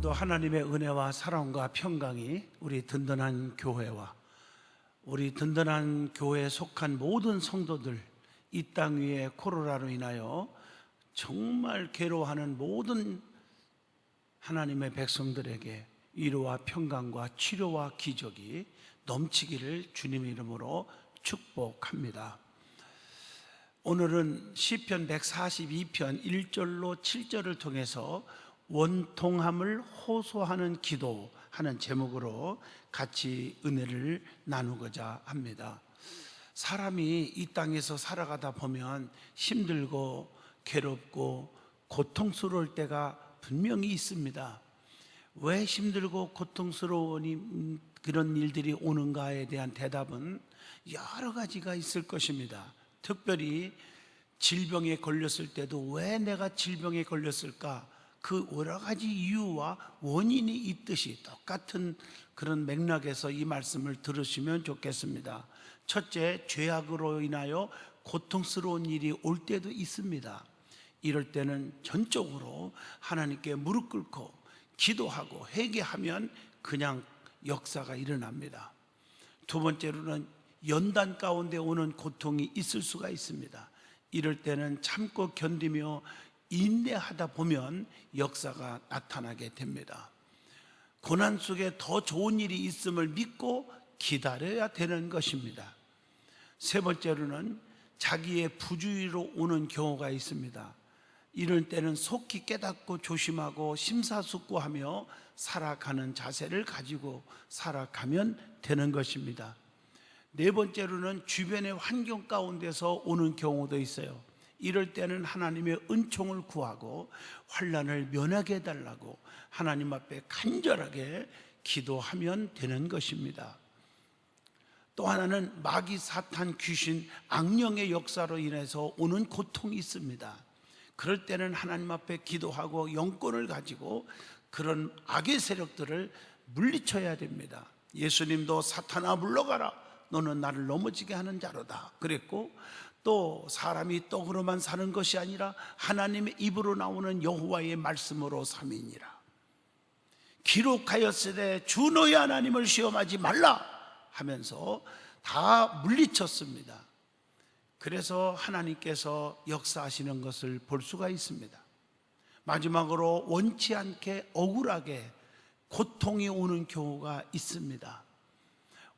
오늘도 하나님의 은혜와 사랑과 평강이 우리 든든한 교회와 우리 든든한 교회에 속한 모든 성도들, 이 땅 위에 코로나로 인하여 정말 괴로워하는 모든 하나님의 백성들에게 위로와 평강과 치료와 기적이 넘치기를 주님의 이름으로 축복합니다. 오늘은 시편 142편 1절로 7절을 통해서 원통함을 호소하는 기도 하는 제목으로 같이 은혜를 나누고자 합니다. 사람이 이 땅에서 살아가다 보면 힘들고 괴롭고 고통스러울 때가 분명히 있습니다. 왜 힘들고 고통스러운 그런 일들이 오는가에 대한 대답은 여러 가지가 있을 것입니다. 특별히 질병에 걸렸을 때도 왜 내가 질병에 걸렸을까? 그 여러 가지 이유와 원인이 있듯이 똑같은 그런 맥락에서 이 말씀을 들으시면 좋겠습니다. 첫째, 죄악으로 인하여 고통스러운 일이 올 때도 있습니다. 이럴 때는 전적으로 하나님께 무릎 꿇고 기도하고 회개하면 그냥 역사가 일어납니다. 두 번째로는 연단 가운데 오는 고통이 있을 수가 있습니다. 이럴 때는 참고 견디며 인내하다 보면 역사가 나타나게 됩니다. 고난 속에 더 좋은 일이 있음을 믿고 기다려야 되는 것입니다. 세 번째로는 자기의 부주의로 오는 경우가 있습니다. 이럴 때는 속히 깨닫고 조심하고 심사숙고하며 살아가는 자세를 가지고 살아가면 되는 것입니다. 네 번째로는 주변의 환경 가운데서 오는 경우도 있어요. 이럴 때는 하나님의 은총을 구하고 환난을 면하게 해달라고 하나님 앞에 간절하게 기도하면 되는 것입니다. 또 하나는 마귀, 사탄, 귀신, 악령의 역사로 인해서 오는 고통이 있습니다. 그럴 때는 하나님 앞에 기도하고 영권을 가지고 그런 악의 세력들을 물리쳐야 됩니다. 예수님도 사탄아 물러가라, 너는 나를 넘어지게 하는 자로다 그랬고, 또 사람이 떡으로만 사는 것이 아니라 하나님의 입으로 나오는 여호와의 말씀으로 삼이니라. 기록하였으되 주 너희 하나님을 시험하지 말라 하면서 다 물리쳤습니다. 그래서 하나님께서 역사하시는 것을 볼 수가 있습니다. 마지막으로 원치 않게 억울하게 고통이 오는 경우가 있습니다.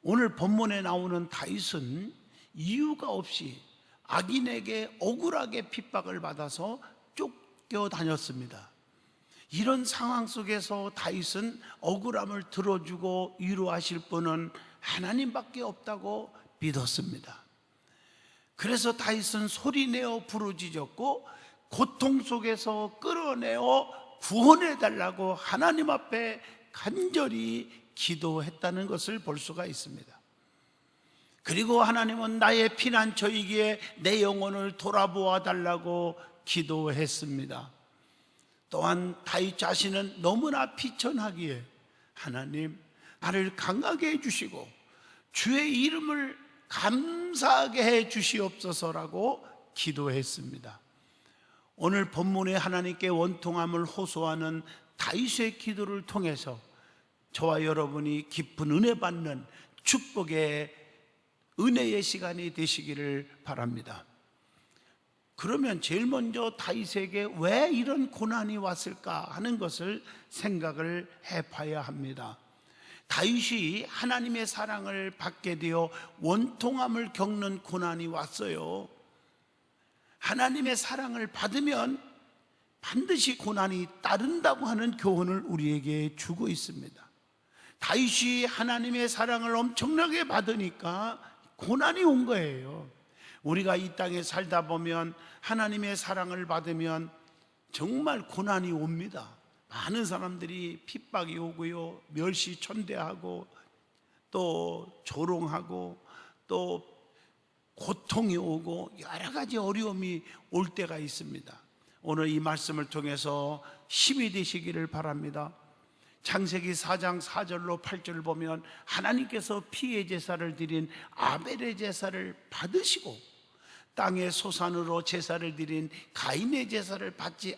오늘 본문에 나오는 다윗은 이유가 없이 악인에게 억울하게 핍박을 받아서 쫓겨다녔습니다. 이런 상황 속에서 다윗은 억울함을 들어주고 위로하실 분은 하나님밖에 없다고 믿었습니다. 그래서 다윗은 소리내어 부르짖었고 고통 속에서 끌어내어 구원해달라고 하나님 앞에 간절히 기도했다는 것을 볼 수가 있습니다. 그리고 하나님은 나의 피난처이기에 내 영혼을 돌아보아 달라고 기도했습니다. 또한 다윗 자신은 너무나 비천하기에 하나님, 나를 강하게 해주시고 주의 이름을 감사하게 해 주시옵소서라고 기도했습니다. 오늘 본문에 하나님께 원통함을 호소하는 다윗의 기도를 통해서 저와 여러분이 깊은 은혜 받는 축복의 은혜의 시간이 되시기를 바랍니다. 그러면 제일 먼저 다윗에게 왜 이런 고난이 왔을까 하는 것을 생각을 해봐야 합니다. 다윗이 하나님의 사랑을 받게 되어 원통함을 겪는 고난이 왔어요. 하나님의 사랑을 받으면 반드시 고난이 따른다고 하는 교훈을 우리에게 주고 있습니다. 다윗이 하나님의 사랑을 엄청나게 받으니까 고난이 온 거예요. 우리가 이 땅에 살다 보면 하나님의 사랑을 받으면 정말 고난이 옵니다. 많은 사람들이 핍박이 오고요, 멸시천대하고 또 조롱하고 또 고통이 오고 여러 가지 어려움이 올 때가 있습니다. 오늘 이 말씀을 통해서 힘이 되시기를 바랍니다. 창세기 4장 4절로 8절을 보면 하나님께서 피의 제사를 드린 아벨의 제사를 받으시고 땅의 소산으로 제사를 드린 가인의 제사를 받지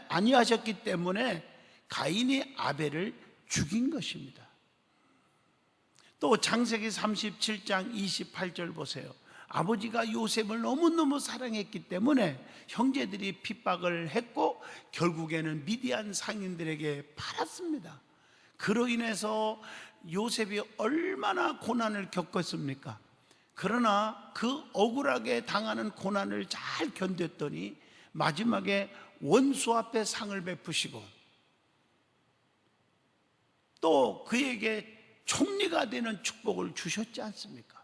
아니하셨기 때문에 가인이 아벨을 죽인 것입니다. 또 창세기 37장 28절 보세요. 아버지가 요셉을 너무너무 사랑했기 때문에 형제들이 핍박을 했고 결국에는 미디안 상인들에게 팔았습니다. 그로 인해서 요셉이 얼마나 고난을 겪었습니까? 그러나 그 억울하게 당하는 고난을 잘 견뎠더니 마지막에 원수 앞에 상을 베푸시고 또 그에게 총리가 되는 축복을 주셨지 않습니까?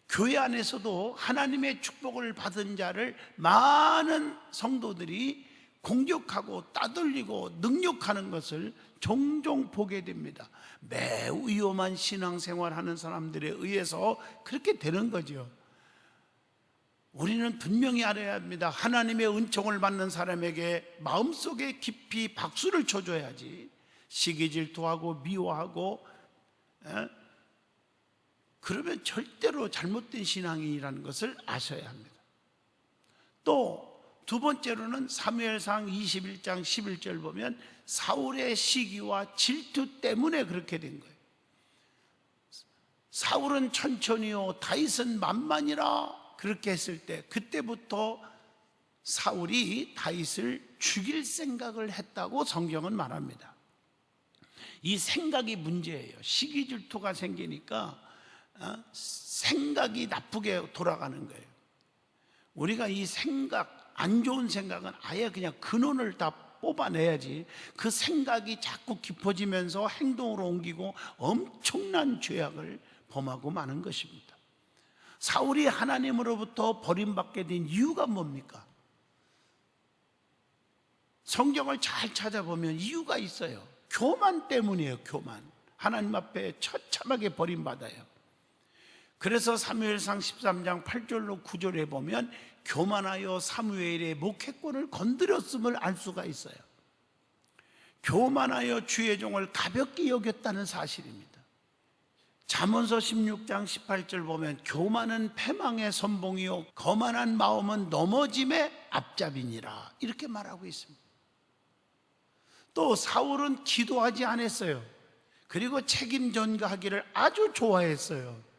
교회 안에서도 하나님의 축복을 받은 자를 많은 성도들이 공격하고 따돌리고 능욕하는 것을 종종 보게 됩니다. 매우 위험한 신앙생활하는 사람들에 의해서 그렇게 되는 거죠. 우리는 분명히 알아야 합니다. 하나님의 은총을 받는 사람에게 마음속에 깊이 박수를 쳐줘야지 시기 질투하고 미워하고 그러면 절대로 잘못된 신앙이라는 것을 아셔야 합니다. 또 두 번째로는 사무엘상 21장 11절 보면 사울의 시기와 질투 때문에 그렇게 된 거예요. 사울은 천천히요 다윗은 만만이라 그렇게 했을 때 그때부터 사울이 다윗을 죽일 생각을 했다고 성경은 말합니다. 이 생각이 문제예요. 시기 질투가 생기니까 생각이 나쁘게 돌아가는 거예요. 우리가 이 생각, 안 좋은 생각은 아예 그냥 근원을 다 뽑아내야지 그 생각이 자꾸 깊어지면서 행동으로 옮기고 엄청난 죄악을 범하고 마는 것입니다. 사울이 하나님으로부터 버림받게 된 이유가 뭡니까? 성경을 잘 찾아보면 이유가 있어요. 교만 때문이에요. 교만. 하나님 앞에 처참하게 버림받아요. 그래서 사무엘상 13장 8절로 9절에 보면 교만하여 사무엘의 목회권을 건드렸음을 알 수가 있어요. 교만하여 주의 종을 가볍게 여겼다는 사실입니다. 잠언서 16장 18절 보면 교만은 패망의 선봉이요 거만한 마음은 넘어짐의 앞잡이니라 이렇게 말하고 있습니다. 또 사울은 기도하지 않았어요. 그리고 책임 전가하기를 아주 좋아했어요.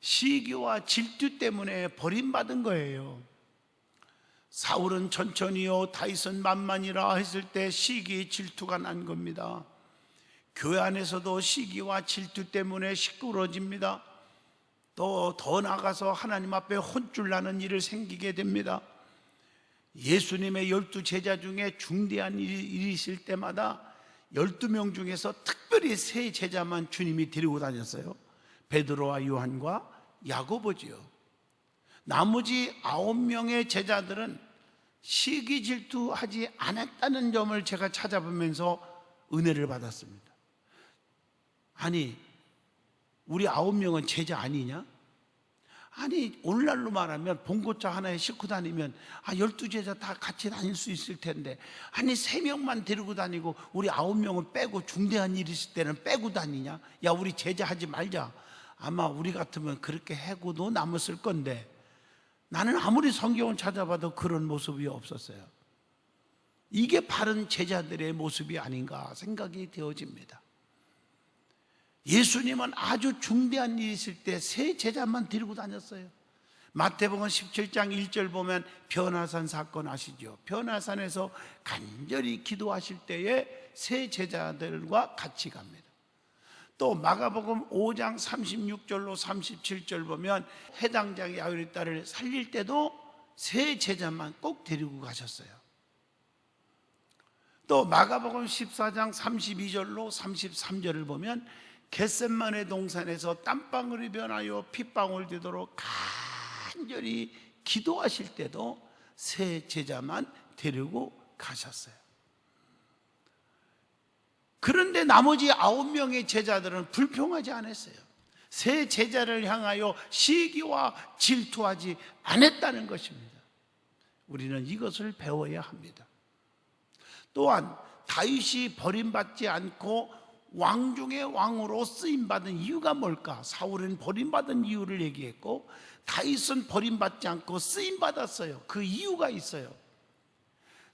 시기와 질투 때문에 버림받은 거예요. 사울은 천천히요 다윗은 만만이라 했을 때 시기 질투가 난 겁니다. 교회 안에서도 시기와 질투 때문에 시끄러집니다. 또 더 나아가서 하나님 앞에 혼쭐 나는 일을 생기게 됩니다. 예수님의 12제자 중에 중대한 일이 있을 때마다 12명 중에서 특별히 3제자만 주님이 데리고 다녔어요. 베드로와 요한과 야고보지요. 나머지 9명의 제자들은 시기 질투하지 않았다는 점을 제가 찾아보면서 은혜를 받았습니다. 아니 우리 9명은 제자 아니냐? 아니 오늘날로 말하면 봉고차 하나에 싣고 다니면 12제자 다 같이 다닐 수 있을 텐데 아니 3명만 데리고 다니고 우리 9명은 빼고 중대한 일이 있을 때는 빼고 다니냐? 야 우리 제자 하지 말자. 아마 우리 같으면 그렇게 해고도 남았을 건데 나는 아무리 성경을 찾아봐도 그런 모습이 없었어요. 이게 바른 제자들의 모습이 아닌가 생각이 되어집니다. 예수님은 아주 중대한 일이 있을 때 3제자만 데리고 다녔어요. 마태복음 17장 1절 보면 변화산 사건 아시죠? 변화산에서 간절히 기도하실 때에 3제자들과 같이 갑니다. 또 마가복음 5장 36절로 37절 보면 해당장 야훼의 딸을 살릴 때도 3제자만 꼭 데리고 가셨어요. 또 마가복음 14장 32절로 33절을 보면 겟셋마네 동산에서 땀방울이 변하여 핏방울 되도록 간절히 기도하실 때도 3제자만 데리고 가셨어요. 그런데 나머지 9명의 제자들은 불평하지 않았어요. 3제자를 향하여 시기와 질투하지 않았다는 것입니다. 우리는 이것을 배워야 합니다. 또한 다윗이 버림받지 않고 왕 중의 왕으로 쓰임받은 이유가 뭘까? 사울은 버림받은 이유를 얘기했고 다윗은 버림받지 않고 쓰임받았어요. 그 이유가 있어요.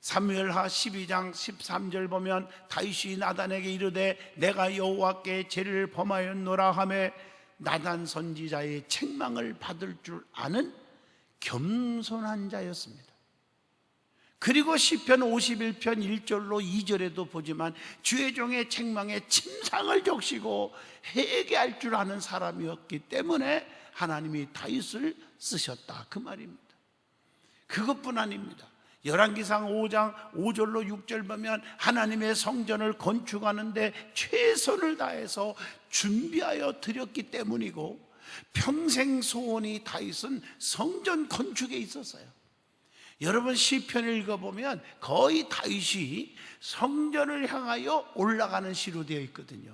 사무엘하 12장 13절 보면 다윗이 나단에게 이르되 내가 여호와께 죄를 범하였노라 하매 나단 선지자의 책망을 받을 줄 아는 겸손한 자였습니다. 그리고 시편 51편 1절로 2절에도 보지만 주의 종의 책망에 침상을 적시고 회개할 줄 아는 사람이었기 때문에 하나님이 다윗을 쓰셨다, 그 말입니다. 그것뿐 아닙니다. 열왕기상 5장 5절로 6절 보면 하나님의 성전을 건축하는데 최선을 다해서 준비하여 드렸기 때문이고, 평생 소원이 다윗은 성전 건축에 있었어요. 여러분 시편을 읽어보면 거의 다윗이 성전을 향하여 올라가는 시로 되어 있거든요.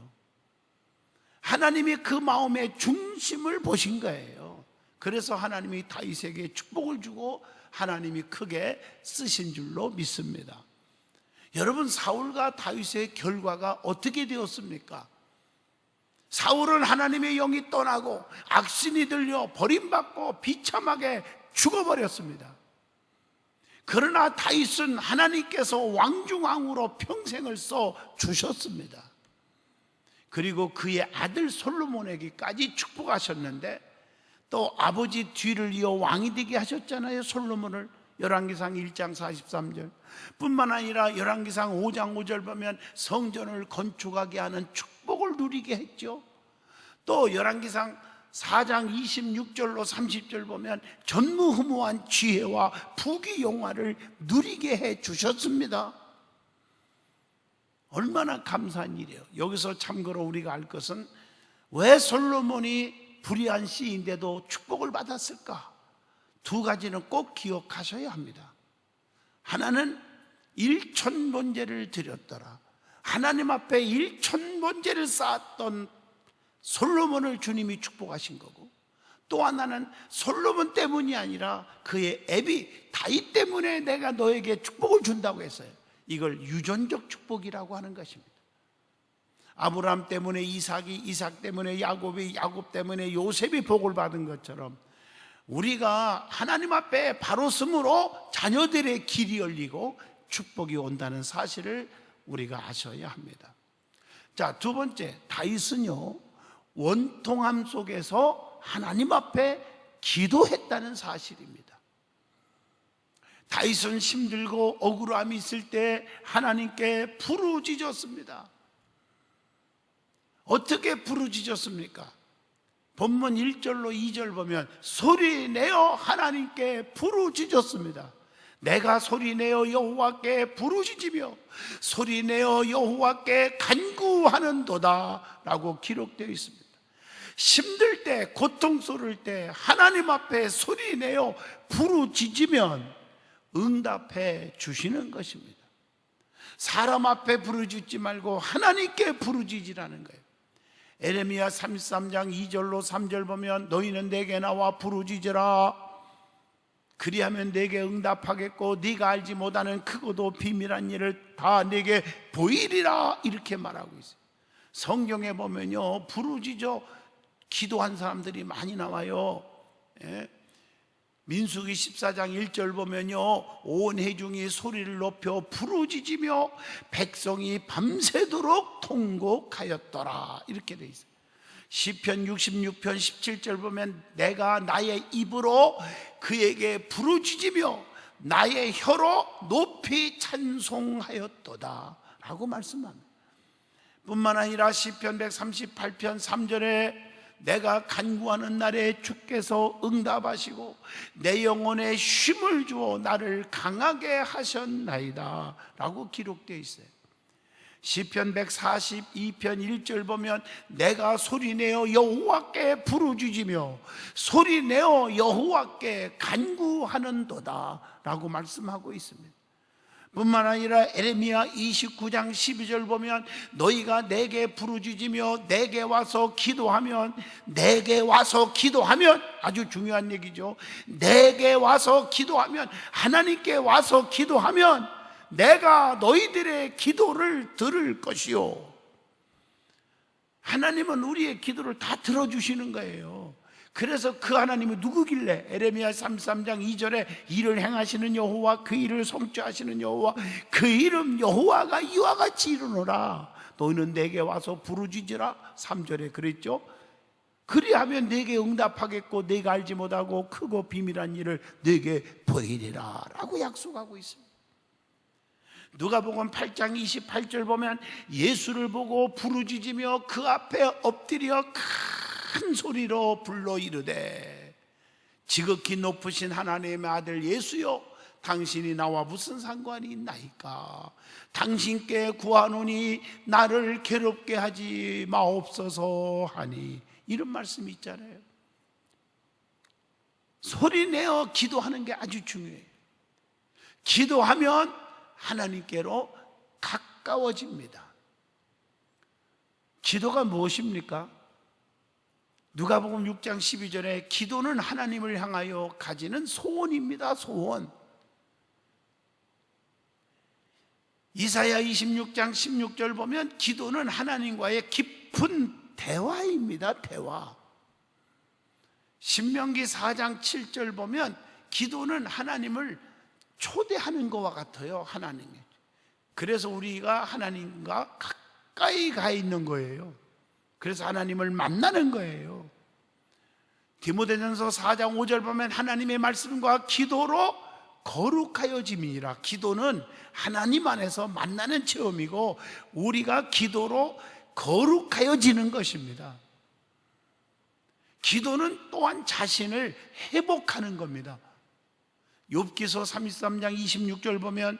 하나님이 그 마음의 중심을 보신 거예요. 그래서 하나님이 다윗에게 축복을 주고 하나님이 크게 쓰신 줄로 믿습니다. 여러분, 사울과 다윗의 결과가 어떻게 되었습니까? 사울은 하나님의 영이 떠나고 악신이 들려 버림받고 비참하게 죽어버렸습니다. 그러나 다윗은 하나님께서 왕중왕으로 평생을 써 주셨습니다. 그리고 그의 아들 솔로몬에게까지 축복하셨는데 또 아버지 뒤를 이어 왕이 되게 하셨잖아요, 솔로몬을. 열왕기상 1장 43절 뿐만 아니라 열왕기상 5장 5절 보면 성전을 건축하게 하는 축복을 누리게 했죠. 또 열왕기상 4장 26절로 30절 보면 전무후무한 지혜와 부귀영화를 누리게 해 주셨습니다. 얼마나 감사한 일이에요. 여기서 참고로 우리가 알 것은 왜 솔로몬이 불의한 시인데도 축복을 받았을까? 두 가지는 꼭 기억하셔야 합니다. 하나는 일천번제를 드렸더라. 하나님 앞에 일천번제를 쌓았던 솔로몬을 주님이 축복하신 거고, 또 하나는 솔로몬 때문이 아니라 그의 애비 다윗 때문에 내가 너에게 축복을 준다고 했어요. 이걸 유전적 축복이라고 하는 것입니다. 아브라함 때문에 이삭이, 이삭 때문에 야곱이, 야곱 때문에 요셉이 복을 받은 것처럼 우리가 하나님 앞에 바로 섬으로 자녀들의 길이 열리고 축복이 온다는 사실을 우리가 아셔야 합니다. 자, 두 번째, 다윗은요 원통함 속에서 하나님 앞에 기도했다는 사실입니다. 다윗은 힘들고 억울함이 있을 때 하나님께 부르짖었습니다. 어떻게 부르짖었습니까? 본문 1절로 2절 보면 소리내어 하나님께 부르짖었습니다. 내가 소리내어 여호와께 부르짖으며 소리내어 여호와께 간구하는도다 라고 기록되어 있습니다. 힘들 때, 고통스러울 때 하나님 앞에 소리내어 부르짖으면 응답해 주시는 것입니다. 사람 앞에 부르짖지 말고 하나님께 부르짖으라는 거예요. 에레미야 33장 2절로 3절 보면 너희는 내게 나와 부르짖으라. 그리하면 내게 응답하겠고 네가 알지 못하는 크고도 비밀한 일을 다 내게 보이리라, 이렇게 말하고 있어요. 성경에 보면요 부르짖어 기도한 사람들이 많이 나와요. 민수기 14장 1절 보면요 온 회중이 소리를 높여 부르짖으며 백성이 밤새도록 통곡하였더라, 이렇게 돼 있어요. 시편 66편 17절 보면 내가 나의 입으로 그에게 부르짖으며 나의 혀로 높이 찬송하였도다 라고 말씀합니다. 뿐만 아니라 시편 138편 3절에 내가 간구하는 날에 주께서 응답하시고 내 영혼에 쉼을 주어 나를 강하게 하셨나이다 라고 기록되어 있어요. 시편 142편 1절 보면 내가 소리내어 여호와께 부르짖으며 소리내어 여호와께 간구하는도다 라고 말씀하고 있습니다. 뿐만 아니라 에레미야 29장 12절 보면 너희가 내게 부르짖으며 내게 와서 기도하면, 내게 와서 기도하면, 아주 중요한 얘기죠. 내게 와서 기도하면, 하나님께 와서 기도하면 내가 너희들의 기도를 들을 것이요. 하나님은 우리의 기도를 다 들어주시는 거예요. 그래서 그 하나님은 누구길래? 에레미야 33장 2절에 일을 행하시는 여호와, 그 일을 성취하시는 여호와, 그 이름 여호와가 이와 같이 이르노라. 너희는 내게 와서 부르짖으라. 3절에 그랬죠. 그리하면 내게 응답하겠고 내가 알지 못하고 크고 비밀한 일을 내게 보이리라 라고 약속하고 있습니다. 누가복음 8장 28절 보면 예수를 보고 부르짖으며 그 앞에 엎드려 큰 소리로 불러 이르되 지극히 높으신 하나님의 아들 예수여, 당신이 나와 무슨 상관이 있나이까? 당신께 구하노니 나를 괴롭게 하지 마옵소서 하니. 이런 말씀이 있잖아요. 소리내어 기도하는 게 아주 중요해요. 기도하면 하나님께로 가까워집니다. 기도가 무엇입니까? 누가복음 6장 12절에 기도는 하나님을 향하여 가지는 소원입니다. 소원. 이사야 26장 16절 보면 기도는 하나님과의 깊은 대화입니다. 대화. 신명기 4장 7절 보면 기도는 하나님을 초대하는 것과 같아요. 하나님이. 그래서 우리가 하나님과 가까이 가 있는 거예요. 그래서 하나님을 만나는 거예요. 디모데전서 4장 5절 보면 하나님의 말씀과 기도로 거룩하여짐이니라. 기도는 하나님 안에서 만나는 체험이고 우리가 기도로 거룩하여지는 것입니다. 기도는 또한 자신을 회복하는 겁니다. 욥기서 33장 26절 보면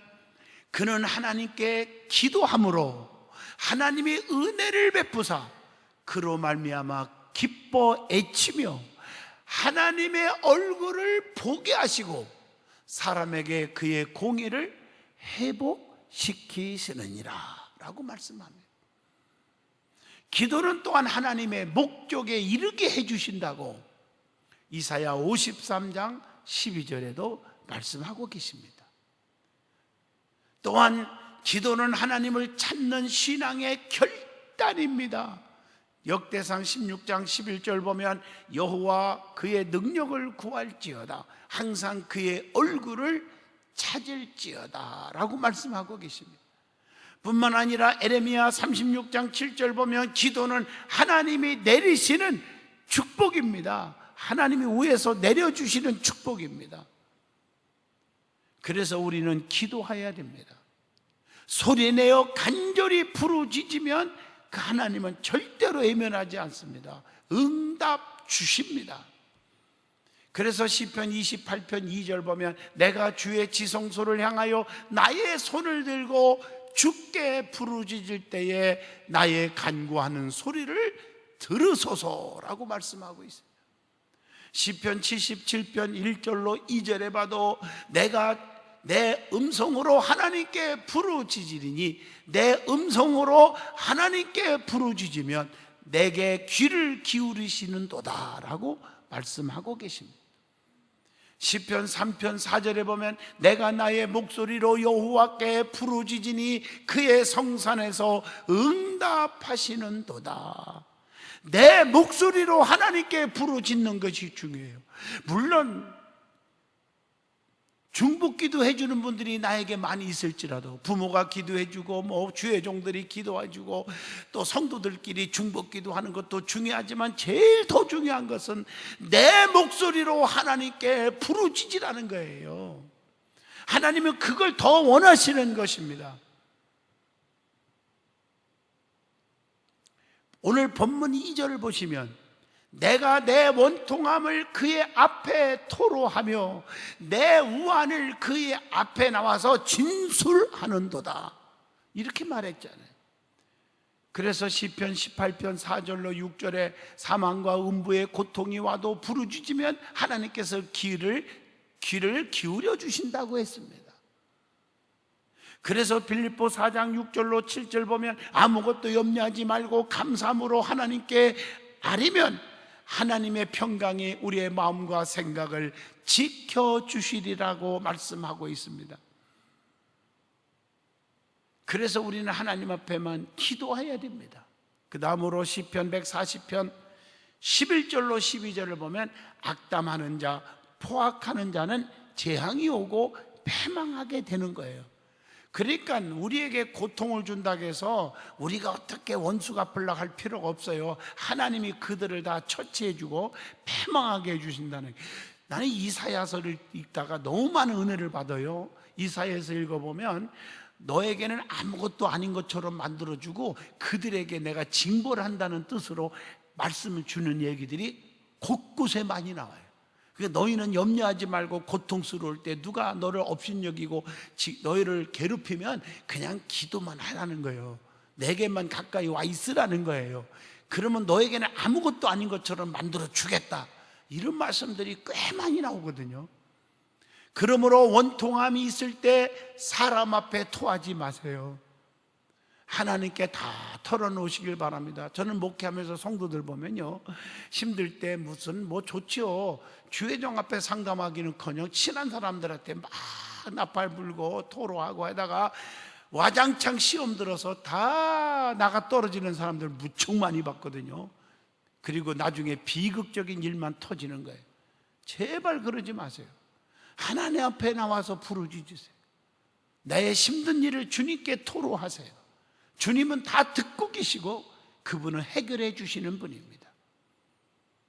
그는 하나님께 기도함으로 하나님의 은혜를 베푸사 그로 말미암아 기뻐 애치며 하나님의 얼굴을 보게 하시고 사람에게 그의 공의를 회복시키시느니라 라고 말씀합니다. 기도는 또한 하나님의 목적에 이르게 해주신다고 이사야 53장 12절에도 말씀하고 계십니다. 또한 기도는 하나님을 찾는 신앙의 결단입니다. 역대상 16장 11절 보면 여호와 그의 능력을 구할지어다 항상 그의 얼굴을 찾을지어다 라고 말씀하고 계십니다. 뿐만 아니라 에레미야 36장 7절 보면 기도는 하나님이 내리시는 축복입니다. 하나님이 위에서 내려주시는 축복입니다. 그래서 우리는 기도해야 됩니다. 소리내어 간절히 부르짖으면 그 하나님은 절대로 외면하지 않습니다. 응답 주십니다. 그래서 시편 28편 2절 보면 내가 주의 지성소를 향하여 나의 손을 들고 주께 부르짖을 때에 나의 간구하는 소리를 들으소서라고 말씀하고 있습니다. 시편 77편 1절로 2절에 봐도 내가 내 음성으로 하나님께 부르짖으리니 내 음성으로 하나님께 부르짖으면 내게 귀를 기울이시는도다 라고 말씀하고 계십니다. 시편 3편 4절에 보면 내가 나의 목소리로 여호와께 부르짖으니 그의 성산에서 응답하시는도다. 내 목소리로 하나님께 부르짖는 것이 중요해요. 물론 중보기도 해주는 분들이 나에게 많이 있을지라도 부모가 기도해주고 주의 종들이 기도해주고 또 성도들끼리 중보기도 하는 것도 중요하지만 제일 더 중요한 것은 내 목소리로 하나님께 부르짖으라는 거예요. 하나님은 그걸 더 원하시는 것입니다. 오늘 본문 2절을 보시면 내가 내 원통함을 그의 앞에 토로하며 내 우환을 그의 앞에 나와서 진술하는도다 이렇게 말했잖아요. 그래서 시편 18편 4절로 6절에 사망과 음부의 고통이 와도 부르짖으면 하나님께서 귀를 기울여 주신다고 했습니다. 그래서 빌립보 4장 6절로 7절 보면 아무것도 염려하지 말고 감사함으로 하나님께 아뢰면 하나님의 평강이 우리의 마음과 생각을 지켜주시리라고 말씀하고 있습니다. 그래서 우리는 하나님 앞에만 기도해야 됩니다. 그 다음으로 시편 140편 11절로 12절을 보면 악담하는 자, 포악하는 자는 재앙이 오고 패망하게 되는 거예요. 그러니까 우리에게 고통을 준다고 해서 우리가 어떻게 원수 갚으려고 할 필요가 없어요. 하나님이 그들을 다 처치해 주고 패망하게 해주신다는. 나는 이사야서를 읽다가 너무 많은 은혜를 받아요. 이사야서 읽어보면 너에게는 아무것도 아닌 것처럼 만들어주고 그들에게 내가 징벌을 한다는 뜻으로 말씀을 주는 얘기들이 곳곳에 많이 나와요. 그러니까 너희는 염려하지 말고 고통스러울 때 누가 너를 업신여기고 너희를 괴롭히면 그냥 기도만 하라는 거예요. 내게만 가까이 와 있으라는 거예요. 그러면 너에게는 아무것도 아닌 것처럼 만들어 주겠다. 이런 말씀들이 꽤 많이 나오거든요. 그러므로 원통함이 있을 때 사람 앞에 토하지 마세요. 하나님께 다 털어놓으시길 바랍니다. 저는 목회하면서 성도들 보면요, 힘들 때 무슨 뭐 좋지요, 주회장 앞에 상담하기는커녕 친한 사람들한테 막 나팔 불고 토로하고 하다가 와장창 시험 들어서 다 나가 떨어지는 사람들 무척 많이 봤거든요. 그리고 나중에 비극적인 일만 터지는 거예요. 제발 그러지 마세요. 하나님 앞에 나와서 부르짖으세요. 나의 힘든 일을 주님께 토로하세요. 주님은 다 듣고 계시고 그분은 해결해 주시는 분입니다.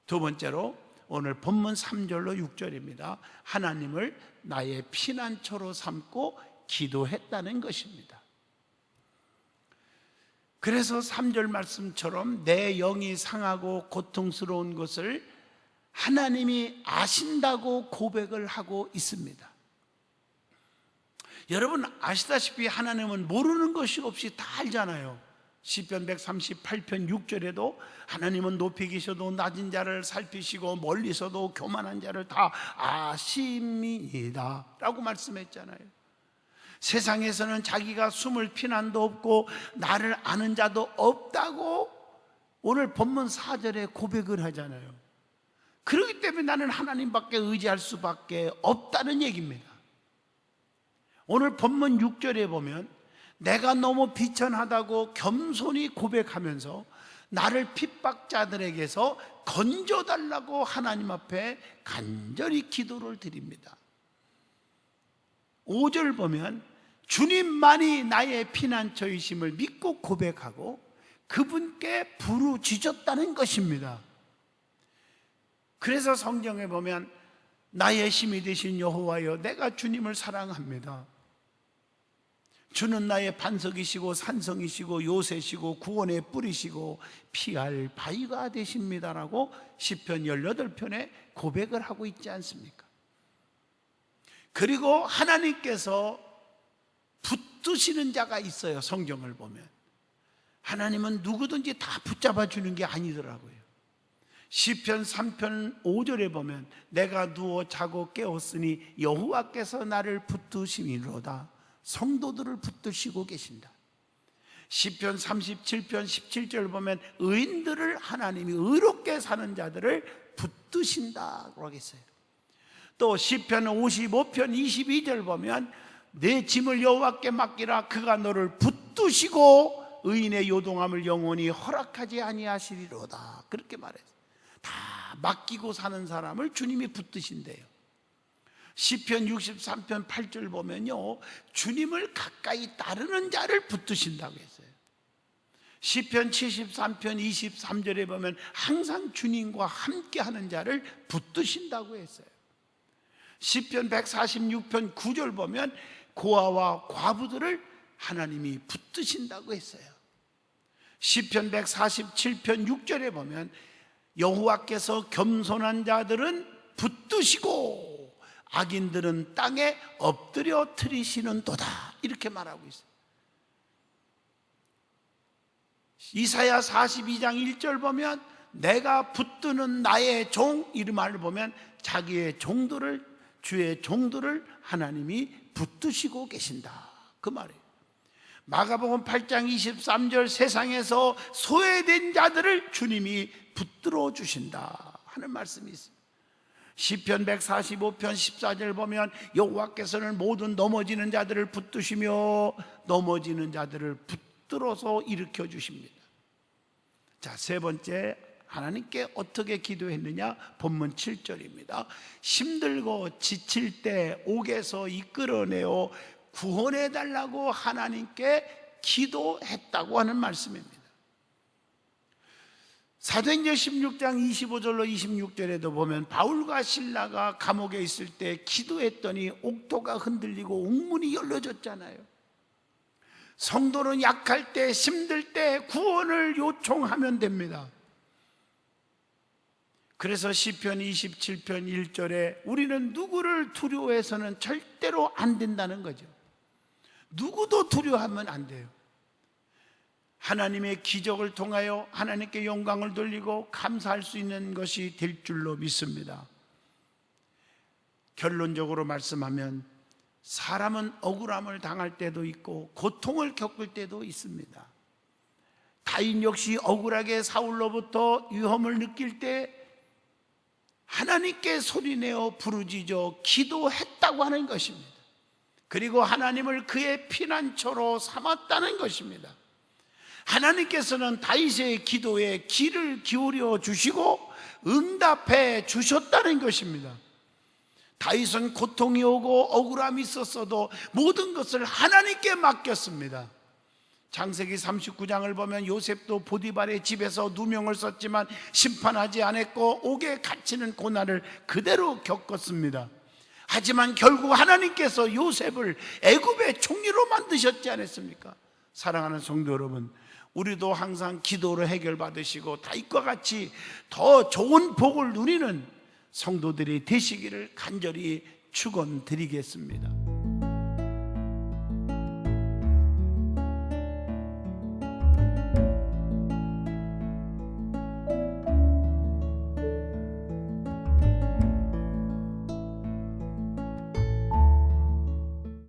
두 번째로 오늘 본문 3절로 6절입니다. 하나님을 나의 피난처로 삼고 기도했다는 것입니다. 그래서 3절 말씀처럼 내 영이 상하고 고통스러운 것을 하나님이 아신다고 고백을 하고 있습니다. 여러분 아시다시피 하나님은 모르는 것이 없이 다 알잖아요. 시편 138편 6절에도 하나님은 높이 계셔도 낮은 자를 살피시고 멀리서도 교만한 자를 다 아심이다 라고 말씀했잖아요. 세상에서는 자기가 숨을 피난도 없고 나를 아는 자도 없다고 오늘 본문 4절에 고백을 하잖아요. 그렇기 때문에 나는 하나님밖에 의지할 수밖에 없다는 얘기입니다. 오늘 본문 6절에 보면 내가 너무 비천하다고 겸손히 고백하면서 나를 핍박자들에게서 건져달라고 하나님 앞에 간절히 기도를 드립니다. 5절 보면 주님만이 나의 피난처이심을 믿고 고백하고 그분께 부르짖었다는 것입니다. 그래서 성경에 보면 나의 힘이 되신 여호와여 내가 주님을 사랑합니다. 주는 나의 반석이시고 산성이시고 요새시고 구원의 뿌리시고 피할 바위가 되십니다라고 시편 18편에 고백을 하고 있지 않습니까? 그리고 하나님께서 붙드시는 자가 있어요. 성경을 보면 하나님은 누구든지 다 붙잡아 주는 게 아니더라고요. 시편 3편 5절에 보면 내가 누워 자고 깨었으니 여호와께서 나를 붙드심이로다. 성도들을 붙드시고 계신다. 시편 37편 17절 보면 의인들을 하나님이 의롭게 사는 자들을 붙드신다고 하겠어요. 또 시편 55편 22절 보면 내 짐을 여호와께 맡기라 그가 너를 붙드시고 의인의 요동함을 영원히 허락하지 아니하시리로다. 그렇게 말했어요. 다 맡기고 사는 사람을 주님이 붙드신대요. 시편 63편 8절 보면요 주님을 가까이 따르는 자를 붙드신다고 했어요. 시편 73편 23절에 보면 항상 주님과 함께하는 자를 붙드신다고 했어요. 시편 146편 9절 보면 고아와 과부들을 하나님이 붙드신다고 했어요. 시편 147편 6절에 보면 여호와께서 겸손한 자들은 붙드시고 악인들은 땅에 엎드려 트리시는도다 이렇게 말하고 있어요. 이사야 42장 1절 보면 내가 붙드는 나의 종 이 말을 보면 자기의 종들을 주의 종들을 하나님이 붙드시고 계신다 그 말이에요. 마가복음 8장 23절 세상에서 소외된 자들을 주님이 붙들어 주신다 하는 말씀이 있습니다. 시편 145편 14절 보면 여호와께서는 모든 넘어지는 자들을 붙드시며 넘어지는 자들을 붙들어서 일으켜 주십니다. 자, 세 번째 하나님께 어떻게 기도했느냐? 본문 7절입니다. 힘들고 지칠 때 옥에서 이끌어내어 구원해 달라고 하나님께 기도했다고 하는 말씀입니다. 사도행전 16장 25절로 26절에도 보면 바울과 실라가 감옥에 있을 때 기도했더니 옥토가 흔들리고 옥문이 열려졌잖아요. 성도는 약할 때, 힘들 때 구원을 요청하면 됩니다. 그래서 시편 27편 1절에 우리는 누구를 두려워해서는 절대로 안 된다는 거죠. 누구도 두려워하면 안 돼요. 하나님의 기적을 통하여 하나님께 영광을 돌리고 감사할 수 있는 것이 될 줄로 믿습니다. 결론적으로 말씀하면 사람은 억울함을 당할 때도 있고 고통을 겪을 때도 있습니다. 다윗 역시 억울하게 사울로부터 위험을 느낄 때 하나님께 소리내어 부르짖어 기도했다고 하는 것입니다. 그리고 하나님을 그의 피난처로 삼았다는 것입니다. 하나님께서는 다윗의 기도에 귀를 기울여 주시고 응답해 주셨다는 것입니다. 다윗은 고통이 오고 억울함이 있었어도 모든 것을 하나님께 맡겼습니다. 창세기 39장을 보면 요셉도 보디발의 집에서 누명을 썼지만 심판하지 않았고 옥에 갇히는 고난을 그대로 겪었습니다. 하지만 결국 하나님께서 요셉을 애굽의 총리로 만드셨지 않았습니까? 사랑하는 성도 여러분, 우리도 항상 기도로 해결받으시고 다윗과 같이 더 좋은 복을 누리는 성도들이 되시기를 간절히 축원드리겠습니다.